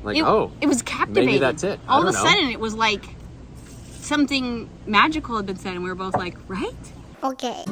Like, it was captivating. maybe that's it. All of a sudden, it was like something magical had been said, and we were both like, right? Okay.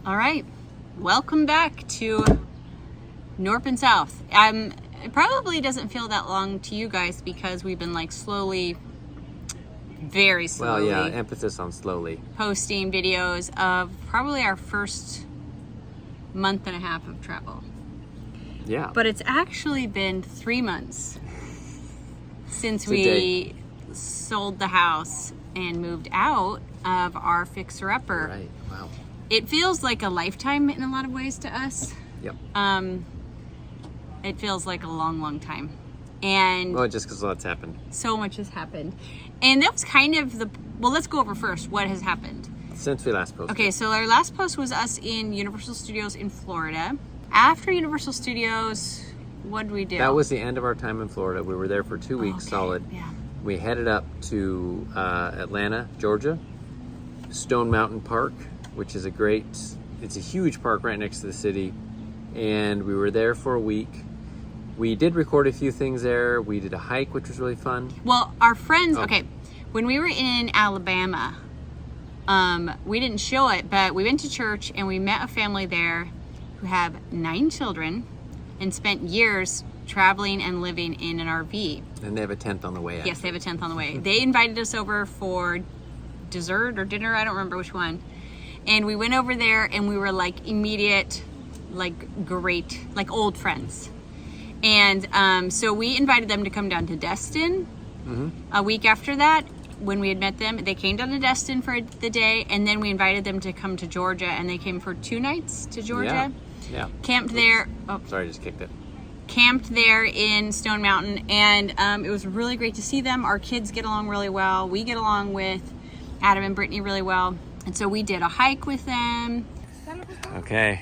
All right, welcome back to Knorpp and South. It probably doesn't feel that long to you guys because we've been like very slowly. Well, yeah, emphasis on slowly. Posting videos of probably our first month and a half of travel. Yeah. But it's actually been 3 months since we sold the house and moved out of our fixer-upper. Right, wow. It feels like a lifetime in a lot of ways to us. Yep. It feels like a long, long time. And Well, just because lots happened. so much has happened. And that was kind of well, let's go over first what has happened. Since we last posted. Okay, so our last post was us in Universal Studios in Florida. After Universal Studios, what did we do? That was the end of our time in Florida. We were there for 2 weeks solid. Yeah. We headed up to Atlanta, Georgia, Stone Mountain Park, which is it's a huge park right next to the city. And we were there for a week. We did record a few things there. We did a hike, which was really fun. Well, our friends, when we were in Alabama, we didn't show it, but we went to church and we met a family there who have 9 children and spent years traveling and living in an RV. And they have a tent on the way. Yes, they have a tent on the way. They invited us over for dessert or dinner, I don't remember which one. And we went over there and we were like immediate, like great, like old friends. And so we invited them to come down to Destin. A week after that, when we had met them, they came down to Destin for the day, and then we invited them to come to Georgia, and they came for 2 nights to Georgia. Yeah. Camped there. Oh, Sorry, I just kicked it. Camped there in Stone Mountain, and it was really great to see them. Our kids get along really well. We get along with Adam and Brittany really well. And so we did a hike with them. Okay.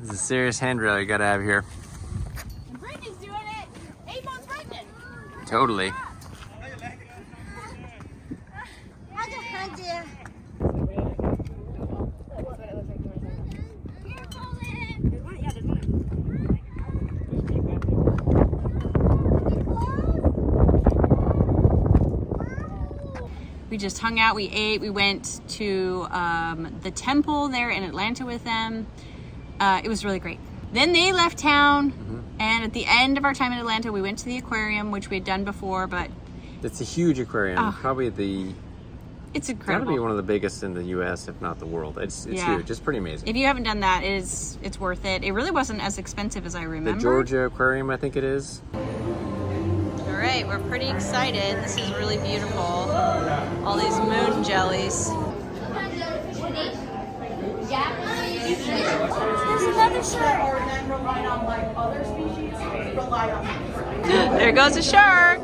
This is a serious handrail you gotta have here. Brittany's doing it. Avon's pregnant. Totally. We just hung out, we ate, we went to the temple there in Atlanta with them. It was really great. Then they left town, and at the end of our time in Atlanta, we went to the aquarium, which we had done before, but... It's a huge aquarium. Probably it's incredible. Gotta be one of the biggest in the U.S., if not the world. It's huge. It's pretty amazing. If you haven't done that, it's worth it. It really wasn't as expensive as I remember. The Georgia Aquarium, I think it is. All right, we're pretty excited. This is really beautiful. All these moon jellies. There goes a shark.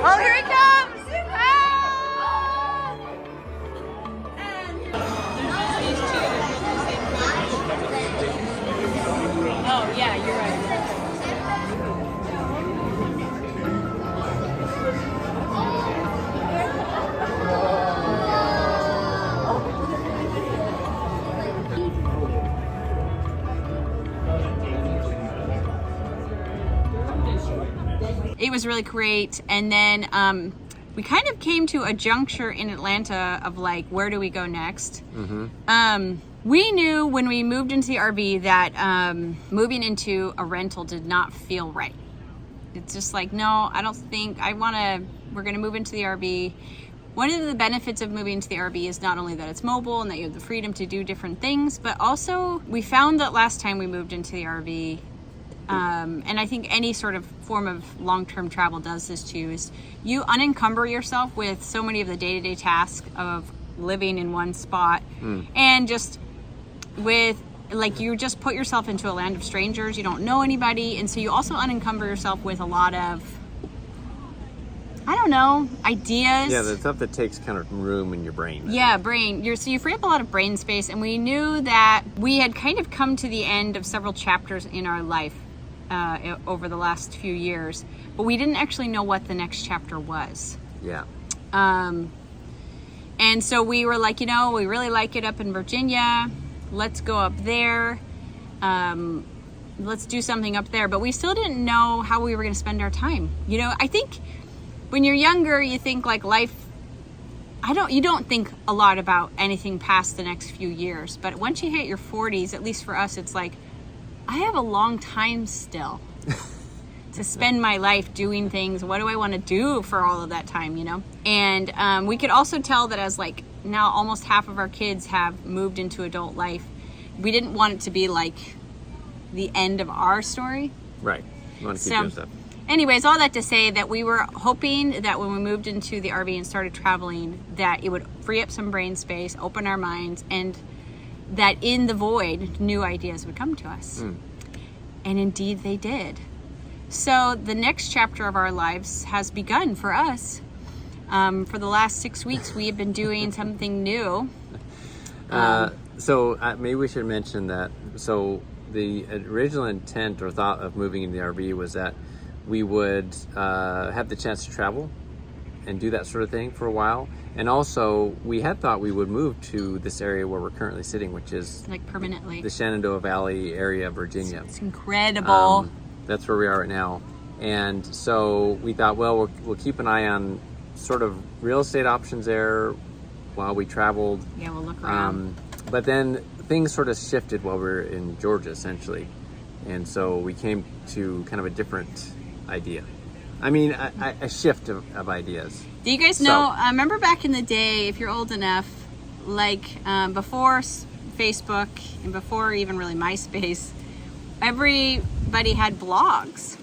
Oh, here he comes! Ah! Oh, yeah, you're right. It was really great. And then we kind of came to a juncture in Atlanta of like, where do we go next? We knew when we moved into the RV that moving into a rental did not feel right. It's just like, no, I don't think we're gonna move into the RV. One of the benefits of moving to the RV is not only that it's mobile and that you have the freedom to do different things, but also we found that last time we moved into the RV, And I think any sort of form of long-term travel does this too, is you unencumber yourself with so many of the day-to-day tasks of living in one spot, and just with, like, you just put yourself into a land of strangers. You don't know anybody, and so you also unencumber yourself with a lot of, I don't know, ideas. Yeah, the stuff that takes kind of room in your brain. Yeah, brain. So you free up a lot of brain space, and we knew that we had kind of come to the end of several chapters in our life over the last few years, but we didn't actually know what the next chapter was. Yeah. And so we were like, we really like it up in Virginia. Let's go up there. Let's do something up there. But we still didn't know how we were going to spend our time. I think when you're younger, you think like life, you don't think a lot about anything past the next few years. But once you hit your 40s, at least for us, it's like, I have a long time still to spend my life doing things. What do I want to do for all of that time, And we could also tell that as like now almost half of our kids have moved into adult life, we didn't want it to be like the end of our story. Right. You want to keep doing stuff. Anyways, all that to say that we were hoping that when we moved into the RV and started traveling, that it would free up some brain space, open our minds, and that in the void, new ideas would come to us. And indeed they did. So the next chapter of our lives has begun for us. For the last 6 weeks, we have been doing something new. So maybe we should mention that. So the original intent or thought of moving into the RV was that we would have the chance to travel and do that sort of thing for a while. And also, we had thought we would move to this area where we're currently sitting, which is like permanently the Shenandoah Valley area of Virginia. It's incredible. That's where we are right now. And so we thought, well, we'll keep an eye on sort of real estate options there while we traveled. Yeah, we'll look around. But then things sort of shifted while we were in Georgia, essentially. And so we came to kind of a different idea. I mean, a shift of ideas. Do you guys know, remember back in the day, if you're old enough, like before Facebook and before even really MySpace, everybody had blogs.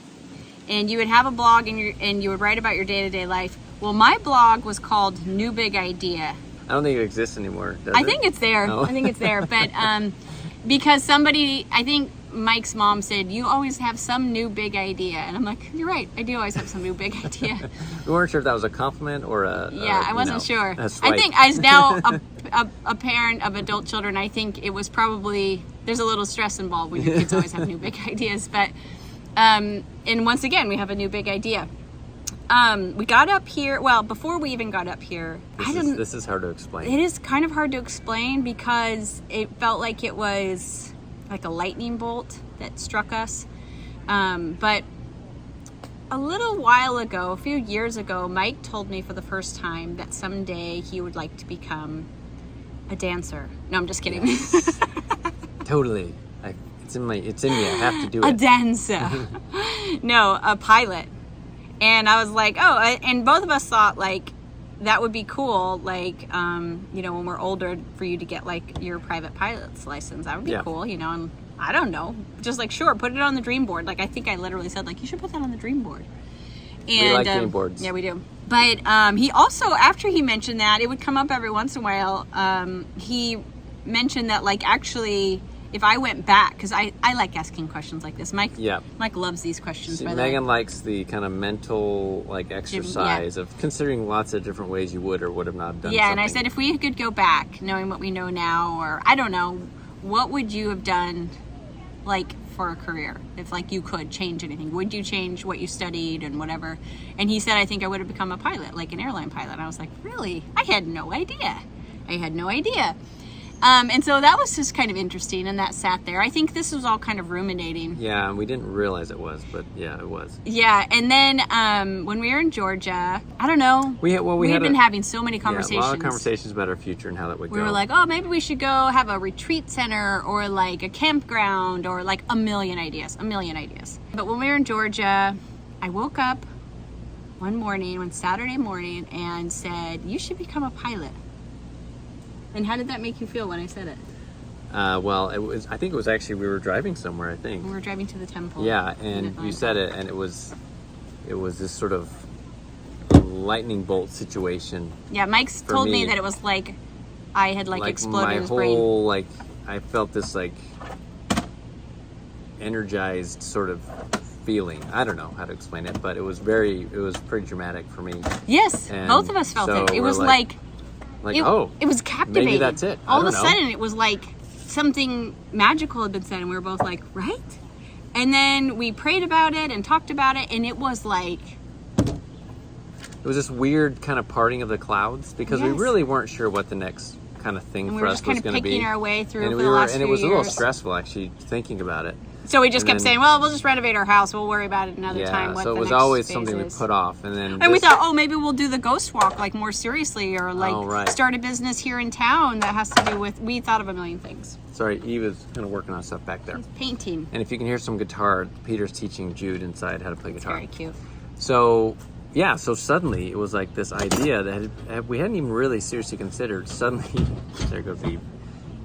And you would have a blog and you would write about your day-to-day life. Well, my blog was called New Big Idea. I don't think it exists anymore, does it? I think it's there. No. I think it's there. But because I think Mike's mom said, you always have some new big idea. And I'm like, you're right. I do always have some new big idea. We weren't sure if that was a compliment or I wasn't sure. A slight. I think as now a parent of adult children, I think it was probably, there's a little stress involved when your kids always have new big ideas. But, and once again, we have a new big idea. We got up here, well, before we even got up here, this is hard to explain. It is kind of hard to explain because it felt like it was like a lightning bolt that struck us. But a little while ago, a few years ago, Mike told me for the first time that someday he would like to become a dancer. No, I'm just kidding. Yes. Totally. It's in me. I have to do it. A dancer. No, a pilot. And I was like, and both of us thought like that would be cool. Like, when we're older for you to get like your private pilot's license, that would be cool, and I don't know, just like, sure, put it on the dream board. Like, I think I literally said like, you should put that on the dream board. And, we like dream boards. Yeah, we do. But he also, after he mentioned that, it would come up every once in a while. He mentioned that like, actually, if I went back, because I like asking questions like this. Mike loves these questions. Megan likes the kind of mental like exercise of considering lots of different ways you would or would have not done. Yeah, and I said if we could go back, knowing what we know now, or I don't know, what would you have done, like for a career? If like you could change anything, would you change what you studied and whatever? And he said, I think I would have become a pilot, like an airline pilot. And I was like, really? I had no idea. And so that was just kind of interesting, and that sat there. I think this was all kind of ruminating. Yeah, we didn't realize it was, but yeah, it was. Yeah, and then when we were in Georgia, I don't know. We had been having so many conversations. Yeah, a lot of conversations about our future and how that would go. We were like, maybe we should go have a retreat center or like a campground or like a million ideas. But when we were in Georgia, I woke up one Saturday morning, and said, you should become a pilot. And how did that make you feel when I said it? Well, I think it was actually, we were driving somewhere, I think. We were driving to the temple. Yeah, and you said it, and it was this sort of lightning bolt situation. Yeah, Mike's told me that it was like I had like exploded his brain. My whole, like, I felt this like energized sort of feeling. I don't know how to explain it, but it was pretty dramatic for me. Yes, And both of us felt so it. It was like, it was captivating. Maybe that's it. All of a sudden, it was like something magical had been said, and we were both like, right? And then we prayed about it and talked about it, and it was like... It was this weird kind of parting of the clouds, because we really weren't sure what the next kind of thing for us was going to be. And we were just kind of picking our way through and for the last few years. And it was years. a little stressful, actually, thinking about it. So we just kept saying, well, we'll just renovate our house. We'll worry about it another time. So it was always something we put off. And we thought, oh, maybe we'll do the ghost walk like more seriously, or like start a business here in town that has to do with, we thought of a million things. Sorry, Eve is kind of working on stuff back there. He's painting. And if you can hear some guitar, Peter's teaching Jude inside how to play guitar. It's very cute. So, yeah, so suddenly it was like this idea that we hadn't even really seriously considered. Suddenly, there goes Eve.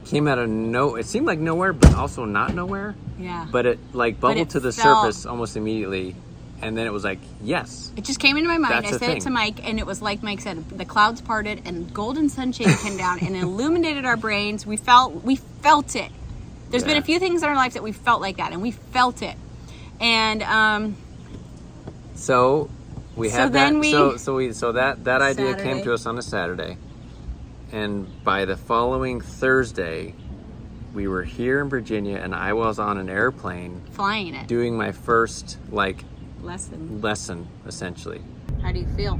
Came out of it seemed like nowhere, but also not nowhere. Yeah. But it like bubbled to the surface almost immediately, and then it was like, yes. It just came into my mind. I said it to Mike, and it was like Mike said, the clouds parted and golden sunshine came down and illuminated our brains. We felt it. There's been a few things in our life that we felt like that, and we felt it. And so we had that idea Saturday. came to us on a Saturday. And by the following Thursday, we were here in Virginia, and I was on an airplane flying it, doing my first lesson, essentially. How do you feel?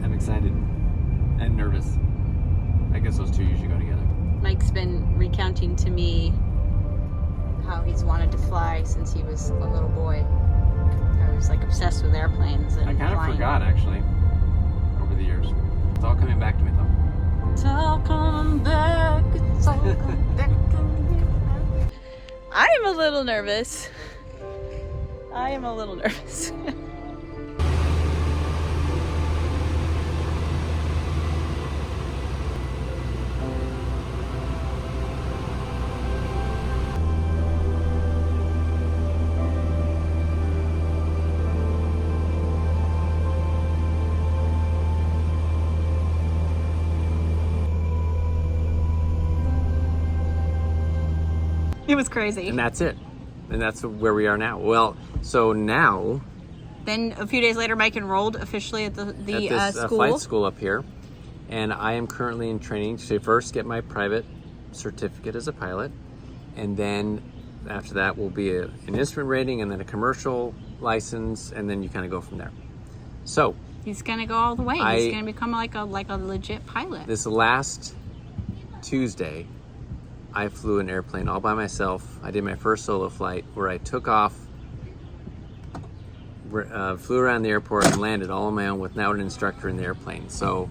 I'm excited and nervous. I guess those two usually go together. Mike's been recounting to me how he's wanted to fly since he was a little boy. I was like obsessed with airplanes and I kind flying. of forgot, actually, over the years. It's all coming back to me, though. It's all coming back. It's all coming back. I am a little nervous. It was crazy. And that's it. And that's where we are now. Well, so now... Then a few days later, Mike enrolled officially at the school. Flight school up here. And I am currently in training to first get my private certificate as a pilot. And then after that will be an instrument rating, and then a commercial license, and then you kind of go from there. So... He's going to go all the way. He's going to become like a legit pilot. This last Tuesday... I flew an airplane all by myself. I did my first solo flight where I took off, flew around the airport, and landed all on my own without an instructor in the airplane. So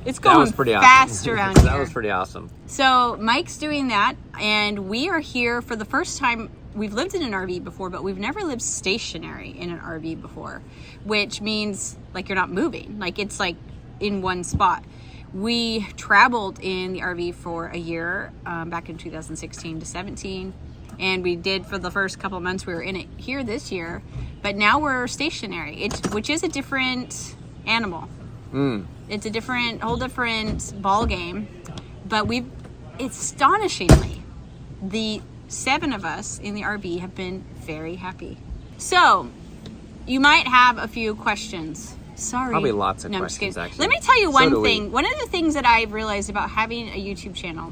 it's going that was pretty fast awesome. around here. That was pretty awesome. So Mike's doing that, and we are here for the first time. We've lived in an RV before, but we've never lived stationary in an RV before, which means like you're not moving. Like it's like in one spot. We traveled in the RV for a year, back in 2016 to 17, and we did for the first couple of months we were in it here this year, but now we're stationary, which is a different animal. It's a whole different ball game, but astonishingly, the 7 of us in the RV have been very happy. So, you might have a few questions. Sorry. Probably lots of no, questions, actually. Let me tell you one thing. One of the things that I've realized about having a YouTube channel,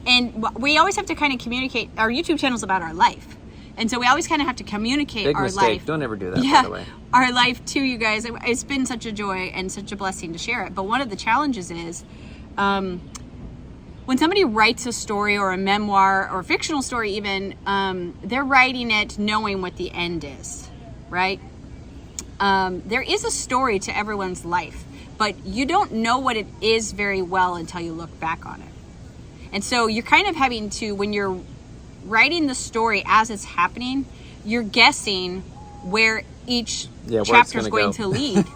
and we always have to kind of communicate, our YouTube channel is about our life. And so we always kind of have to communicate Big our mistake. life. Don't ever do that, by the way. Our life to you guys. It's been such a joy and such a blessing to share it. But one of the challenges is when somebody writes a story or a memoir or a fictional story even, they're writing it knowing what the end is, right? There is a story to everyone's life, but you don't know what it is very well until you look back on it. And so you're kind of having to, when you're writing the story as it's happening, you're guessing where each chapter is going to lead.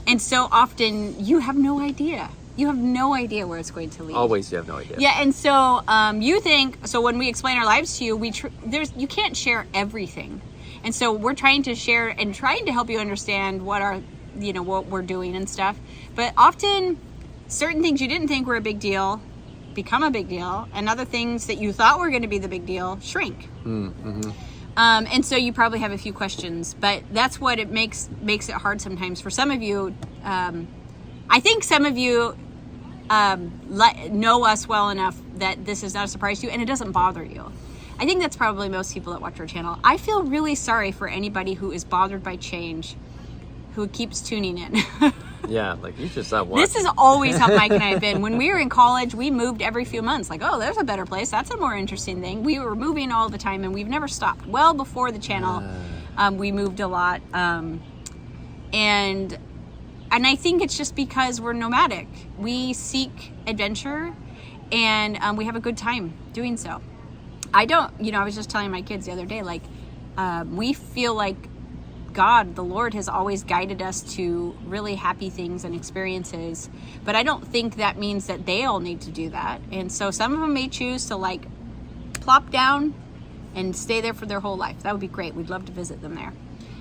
And so often you have no idea. You have no idea where it's going to lead. Always, you have no idea. Yeah, and so you think, so when we explain our lives to you, you can't share everything. And so we're trying to share and trying to help you understand what what we're doing and stuff. But often, certain things you didn't think were a big deal become a big deal, and other things that you thought were going to be the big deal shrink. Mm-hmm. And so you probably have a few questions, but that's what it makes it hard sometimes for some of you. I think some of you know us well enough that this is not a surprise to you and it doesn't bother you. I think that's probably most people that watch our channel. I feel really sorry for anybody who is bothered by change, who keeps tuning in. Yeah, like you should stop watching. This is always how Mike and I have been. When we were in college, we moved every few months. Like, oh, there's a better place. That's a more interesting thing. We were moving all the time and we've never stopped. Well before the channel, we moved a lot. And I think it's just because we're nomadic. We seek adventure and we have a good time doing so. I was just telling my kids the other day, like, we feel like God, the Lord, has always guided us to really happy things and experiences. But I don't think that means that they all need to do that. And so some of them may choose to like plop down and stay there for their whole life. That would be great. We'd love to visit them there.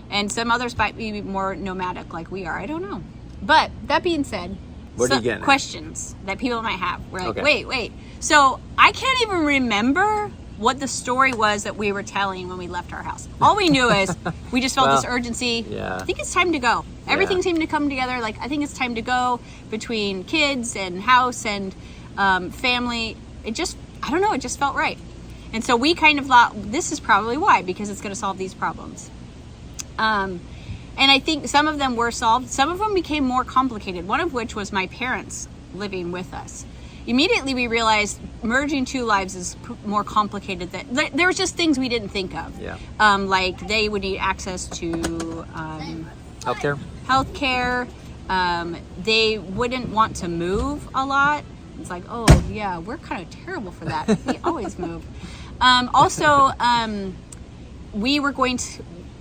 And some others might be more nomadic like we are. I don't know. But that being said, what are you getting at? Questions that people might have. We're like, okay. wait. So I can't even remember what the story was that we were telling when we left our house. All we knew is we just felt this urgency. Yeah. I think it's time to go. Everything seemed to come together. Like, I think it's time to go between kids and house and family. It just felt right. And so we kind of thought, this is probably why, because it's going to solve these problems. And I think some of them were solved. Some of them became more complicated, one of which was my parents living with us. Immediately we realized merging two lives is more complicated. There was just things we didn't think of. Yeah. Like they would need access to healthcare. They wouldn't want to move a lot. It's like, oh yeah, we're kind of terrible for that. We always move.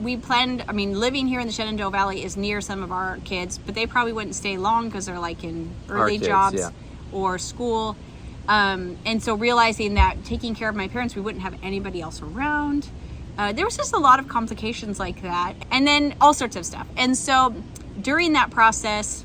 We planned, living here in the Shenandoah Valley is near some of our kids, but they probably wouldn't stay long because they're like in early jobs or school. And so realizing that taking care of my parents, we wouldn't have anybody else around. There was just a lot of complications like that. And then all sorts of stuff. And so during that process,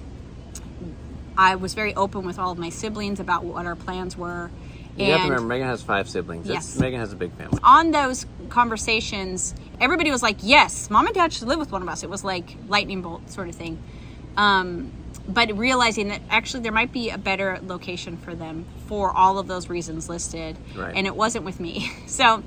I was very open with all of my siblings about what our plans were. You have to remember, Megan has 5 siblings. Yes. Megan has a big family. On those conversations, everybody was like, yes, mom and dad should live with one of us. It was like lightning bolt sort of thing. But realizing that actually there might be a better location for them for all of those reasons listed. Right. And it wasn't with me. So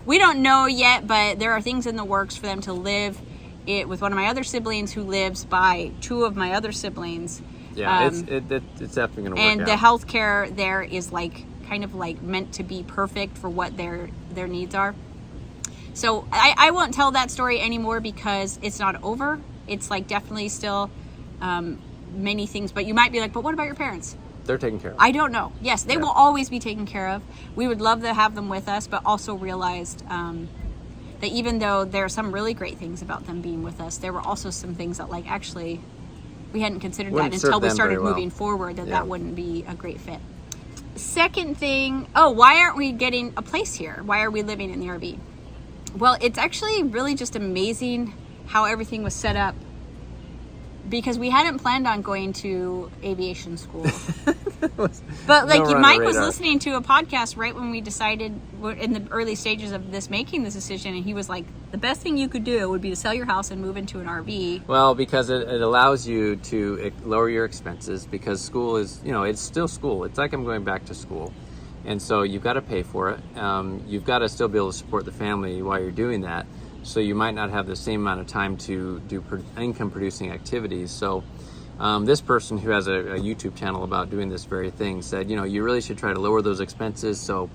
we don't know yet, but there are things in the works for them to live with one of my other siblings who lives by 2 of my other siblings. Yeah, it's definitely going to work out. And the healthcare there is kind of meant to be perfect for what their needs are. So I won't tell that story anymore because it's not over. It's definitely still many things, but you might be like, but what about your parents? They're taken care of. I don't know. Yes, they will always be taken care of. We would love to have them with us, but also realized that even though there are some really great things about them being with us, there were also some things that actually we hadn't considered that until we started moving forward, that wouldn't be a great fit. Second thing, why aren't we getting a place here? Why are we living in the RV? Well, it's actually really just amazing how everything was set up because we hadn't planned on going to aviation school. But Mike was listening to a podcast right when we decided, in the early stages of making this decision, and he was like, the best thing you could do would be to sell your house and move into an RV. Well, because it allows you to lower your expenses because school is, it's still school. It's like I'm going back to school. And so you've got to pay for it. You've got to still be able to support the family while you're doing that. So you might not have the same amount of time to do income producing activities. So this person who has a YouTube channel about doing this very thing said, you really should try to lower those expenses. So,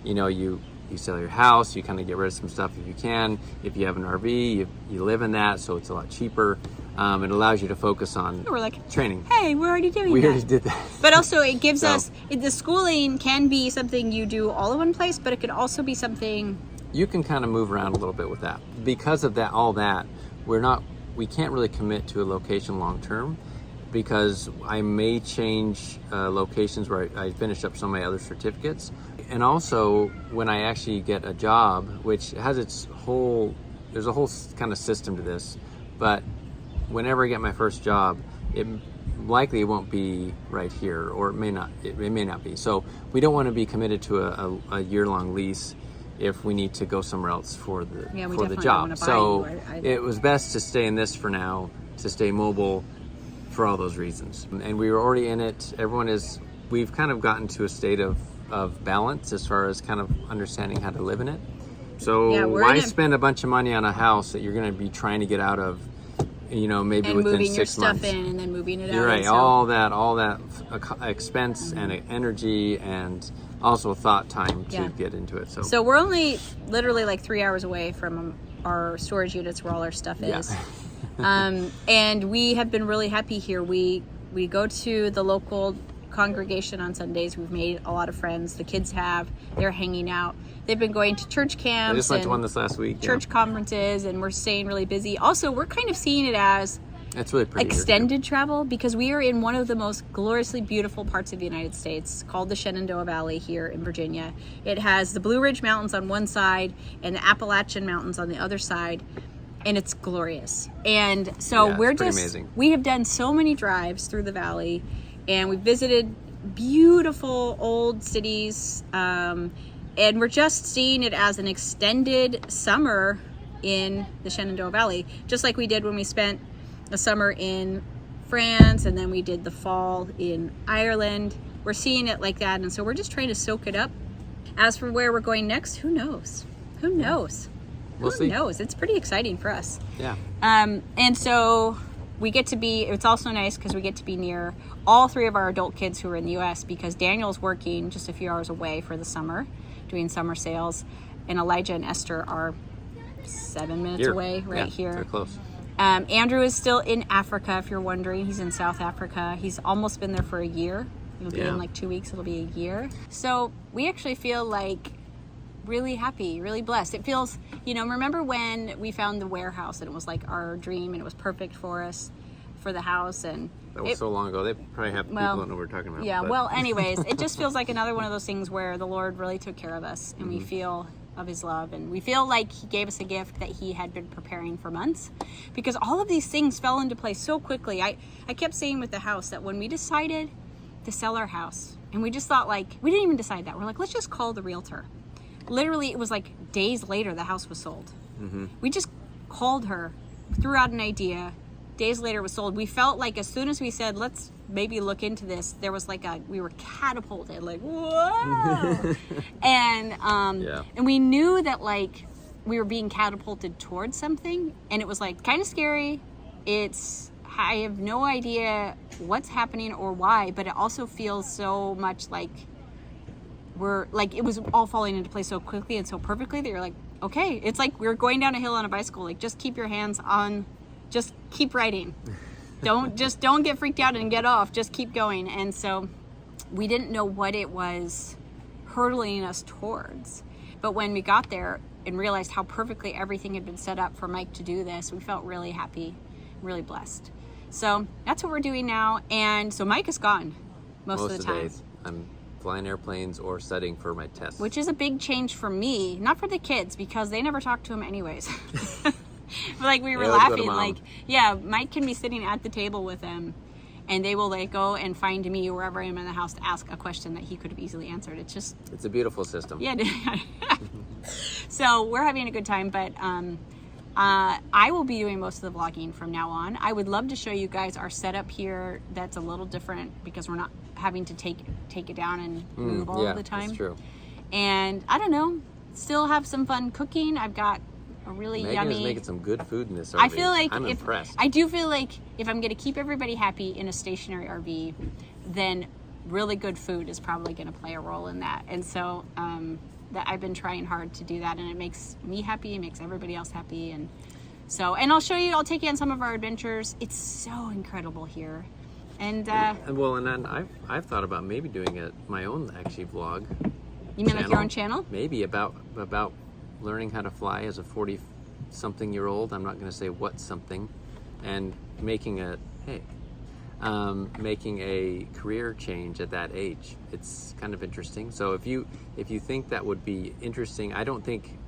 you sell your house, you kind of get rid of some stuff if you can. If you have an RV, you live in that, so it's a lot cheaper. It allows you to focus on training. Hey, we're already doing that. We already did that. But also it gives us, the schooling can be something you do all in one place, but it could also be something... You can kind of move around a little bit with that. Because of that, we can't really commit to a location long term. because I may change locations where I finish up some of my other certificates. And also when I actually get a job, which has there's a whole kind of system to this, but whenever I get my first job, it likely won't be right here, or it may not be. So we don't want to be committed to a year-long lease if we need to go somewhere else for the job. So it was best to stay in this for now, to stay mobile for all those reasons. And we were already in it. We've kind of gotten to a state of balance as far as kind of understanding how to live in it. So why spend a bunch of money on a house that you're going to be trying to get out of, maybe within 6 months? And moving your stuff in and then moving it out. You're right. All that expense and energy and also thought time to get into it. So we're only literally like 3 hours away from our storage units where all our stuff is. And we have been really happy here. We go to the local congregation on Sundays. We've made a lot of friends. The kids they're hanging out. They've been going to church camps. I just went to one this last week. Church conferences, and we're staying really busy. Also, we're kind of seeing it as it's really pretty extended travel, because we are in one of the most gloriously beautiful parts of the United States called the Shenandoah Valley here in Virginia. It has the Blue Ridge Mountains on one side and the Appalachian Mountains on the other side, and it's glorious. And so we have done so many drives through the valley, and we've visited beautiful old cities, and we're just seeing it as an extended summer in the Shenandoah Valley, just like we did when we spent a summer in France, and then we did the fall in Ireland. We're seeing it like that, and so we're just trying to soak it up. As for where we're going next, who knows? Who knows? It's pretty exciting for us. Yeah. And so we get to be, it's also nice because we get to be near all three of our adult kids who are in the U.S., because Daniel's working just a few hours away for the summer, doing summer sales, and Elijah and Esther are 7 minutes away here. They're close. Andrew is still in Africa, if you're wondering. He's in South Africa. He's almost been there for a year. He'll be in like 2 weeks. It'll be a year. So we actually feel like really happy, really blessed. It feels, remember when we found the warehouse and it was like our dream and it was perfect for us, for the house, and that was so long ago. They probably have people don't know what we're talking about. Yeah, well, anyways, it just feels like another one of those things where the Lord really took care of us, and we feel of his love, and we feel like he gave us a gift that he had been preparing for months, because all of these things fell into place so quickly. I kept saying with the house that when we decided to sell our house, and we just thought, like, we didn't even decide that. We're like, let's just call the realtor. Literally, it was like days later the house was sold. We just called her, threw out an idea. Days later it was sold. We felt like as soon as we said, let's maybe look into this, there was like we were catapulted, like, whoa. And we knew that like we were being catapulted towards something, and it was like kind of scary. I have no idea what's happening or why, but it also feels so much like it was all falling into place so quickly and so perfectly that you're like, okay, it's like we're going down a hill on a bicycle. Like, just keep your hands on, just keep riding. Don't get freaked out and get off. Just keep going. And so we didn't know what it was hurtling us towards. But when we got there and realized how perfectly everything had been set up for Mike to do this, we felt really happy, really blessed. So that's what we're doing now. And so Mike is gone most of the time. Days. I'm flying airplanes or studying for my tests. Which is a big change for me, not for the kids, because they never talk to him anyways. Like, we were laughing, like, Mike can be sitting at the table with them, and they will like go and find me wherever I am in the house to ask a question that he could have easily answered. It's a beautiful system. Yeah. So we're having a good time, but I will be doing most of the vlogging from now on. I would love to show you guys our setup here that's a little different, because we're not having to take it down and move all the time. That's true. And I don't know, still have some fun cooking. I've got a really Megan yummy. is making some good food in this RV. I feel like I'm impressed. I do feel like if I'm going to keep everybody happy in a stationary RV, then really good food is probably going to play a role in that. And so that I've been trying hard to do that, and it makes me happy, it makes everybody else happy, and I'll take you on some of our adventures. It's so incredible here. And then I've thought about maybe doing my own actually vlog. You mean like your own channel? Maybe about learning how to fly as a 40-something-year-old. I'm not going to say what something, and making making a career change at that age. It's kind of interesting. So if you think that would be interesting, I don't think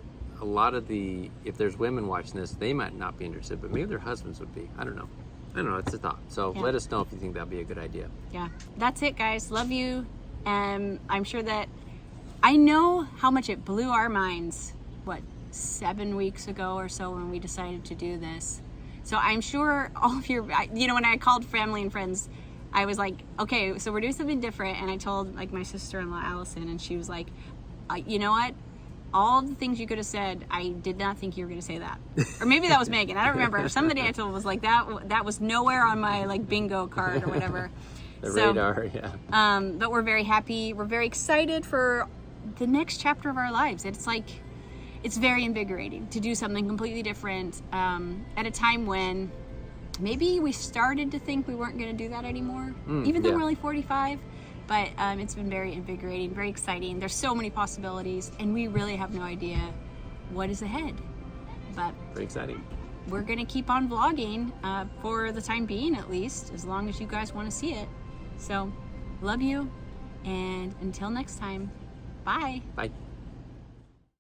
a lot of if there's women watching this, they might not be interested, but maybe their husbands would be. I don't know. It's a thought. So let us know if you think that'd be a good idea. Yeah, that's it, guys. Love you. And I'm sure that I know how much it blew our minds, 7 weeks ago or so when we decided to do this. So I'm sure all of your, when I called family and friends, I was like, okay, so we're doing something different. And I told my sister-in-law, Allison, and she was like, you know what? All the things you could have said, I did not think you were going to say that. Or maybe that was Megan. I don't remember. Somebody I told was like, that was nowhere on my bingo card or whatever. Radar, yeah. But we're very happy. We're very excited for the next chapter of our lives. It's very invigorating to do something completely different at a time when maybe we started to think we weren't going to do that anymore, even though we're only 45. But it's been very invigorating, very exciting. There's so many possibilities, and we really have no idea what is ahead. But very exciting. We're going to keep on vlogging for the time being, at least, as long as you guys want to see it. So, love you, and until next time, bye. Bye.